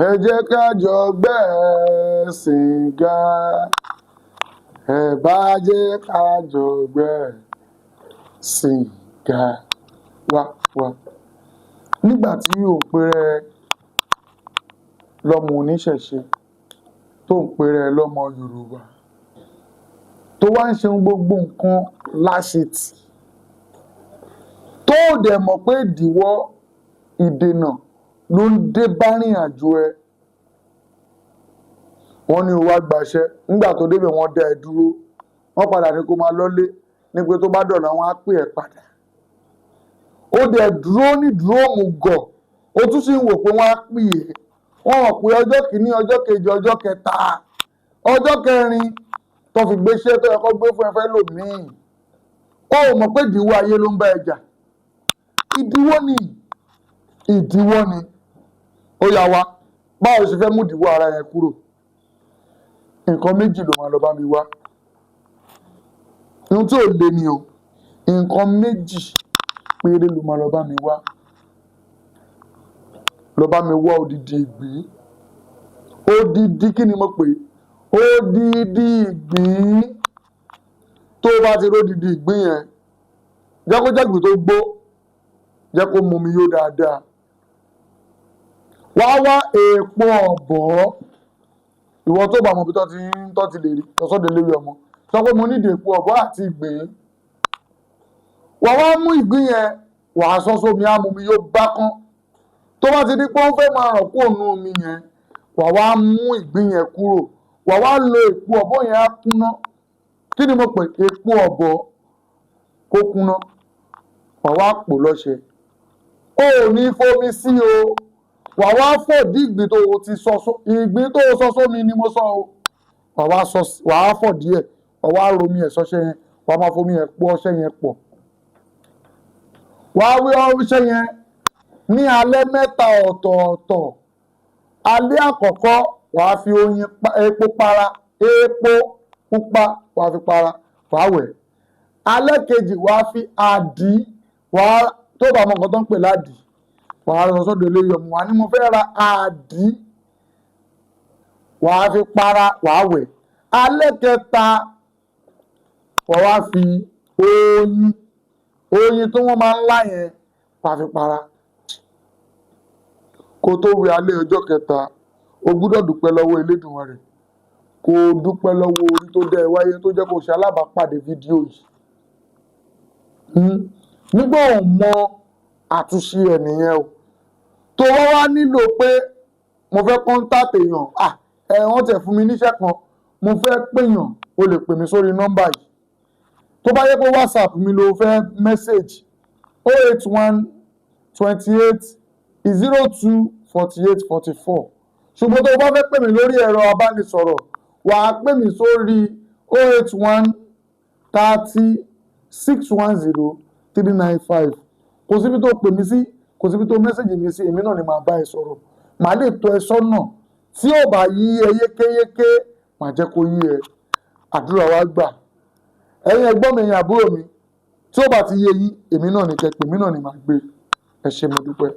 ẹ jẹ́ ká jọ gbẹ̀sìn ga, ẹ bá jẹ́ ká jọ gbẹ̀sìn ga. Wá. Nígbà tí ò ń pèrè lọ́mọ oníṣẹ̀ṣe tó ń pèrè lọ́mọ Yorùbá tó wá ń ṣe gbogbo nǹkan láṣetì tó dẹ̀ mọ̀ pé ìdíwọ́ ìdènà ló ń dé bá rìn àjò ẹ. Wọ́n ní o wá gbaṣẹ́, nígbà tó débẹ̀ wọ́n dá ẹ dúró, wọ́n padà ní kó máa lọ́lé ní pé tó bá dọ̀nà wọn á pè ẹ́ padà. Ó dẹ̀ dúró ní dúró òmùgọ̀, ó tún sì ń wò pé wọ́n á pè é. Wọ́n mọ̀ pé ọjọ́ kìíní, ọjọ́ kejì, ọjọ́ kẹta, ọjọ́ kẹrin tó fi gbéṣẹ́ tó yẹ kó gbé fún ẹ fẹ́ lòmíì. Ó mọ̀ pé ìdíwọ́ ayé ló ń bá ẹ jà. Ìdíwọ́ ni. Ó yá wá, báwo ṣe fẹ́ mú ìdíwọ́ ara yẹn kúrò? Nǹkan méjì ló máa lọ bá mi wá. Ohun tí ò le ni o. Nǹkan méjì péré ló máa lọ bá mi wá. Lọ bá mi wá odidi ìgbín. Odidi kí ni mo pè? Odidi ìgbín. Tó bá ti rí odidi ìgbín yẹn, jẹ́ kó jẹ́ ìgbín tó gbó, jẹ́ kó mumi yó dáadáa. Wá wá èèpo ọ̀bọ̀. Ìwọ tó bá mọ̀ bí tó ti lè rí, lọ́sọ̀dẹ̀ lérí ọmọ. Sọ pé mo nídìí èèpo ọ̀bọ̀ àti ìgbín. Wà wá mú ìgbín yẹn, wà á sọ sómi, á mumi yó bákan. Tó bá ti di pé ó fẹ́ máa ràn kúrò nínú omi yẹn, wà wá mú ìgbín yẹn kúrò. Wà wá lo èèpo ọ̀bọ̀ yẹn á kúnná. Kí ni mo pè? Èèpo ọ̀bọ̀ kó kúnná. Wà wá pò lọ́ṣẹ. O ò ní fomi sí o. Wà wá fọ̀dí ìgbín tó sọ sómi ni mo sọ o. Wà wá fọ̀dí ẹ̀. Wà wá romi ẹ̀ sọ́ṣẹ́ yẹn. Wà máa fomi ẹ̀ pò ọṣẹ yẹn pọ̀. Wà á wé ọṣẹ yẹn ní alẹ́ mẹ́ta ọ̀tọ̀ọ̀tọ̀. Alẹ́ àkọ́kọ́ wà á fi epo pupa wà á fi para, wà á wẹ̀. Alẹ́ kejì wà á fi àdí, tó bá mọ nǹkan tó ń pè ládìí, wà á lọ sọ́dọ̀ eléyìí ọmọ wa ní mo fẹ́ ra àdí, wà á fi para, wà á wẹ̀. Alẹ́ kẹta wà á fi oyin tó wọ́n máa ń lá yẹn wà á fi para. Kó tó wẹ alẹ́ ọjọ́ kẹta, o gbúdọ̀ dúpẹ́ lọ́wọ́ Elédùmarè. Kó o dúpẹ́ lọ́wọ́ orí tó dá ẹ wáyé tó jẹ́ kó o ṣe alábàápàdé fídíò yìí. Nígbà ò mọ àtúnṣe ẹ̀ nìyẹn o. Tó wá nílò pé mo fẹ́ contact èèyàn, wọ́n tẹ̀ fún mi níṣẹ́ kan, mo fẹ́ pèèyàn, o lè pè mí sórí nọ́mbà yìí. Tó bá yẹ pé WhatsApp mi ló fẹ́ message 081 28 02 48 44. Ṣùgbọ́n tó bá fẹ́ pè mí lórí ẹ̀rọ abánisọ̀rọ̀, wà á pè mí sórí 081 30 610 395. Kò síbi tó pè mí sí, kò síbi tó mẹ́sẹ̀jì mi sí, èmi náà ni màá bá ẹ sọ̀rọ̀. Màá lè tọ́ ẹ sọ́nà. Tí ò bá yí ẹ yékéyéké, màá jẹ́ kó yí ẹ. Àdúrà wa gbà. Ẹ̀yin ẹ̀gbọ́n mi, ẹ̀yin àbúrò mi, tí ò bá ti yé yín, èmi náà ni kẹ́ pè, èmi náà ni màá gbé. Ẹ ṣé mo dúpẹ́.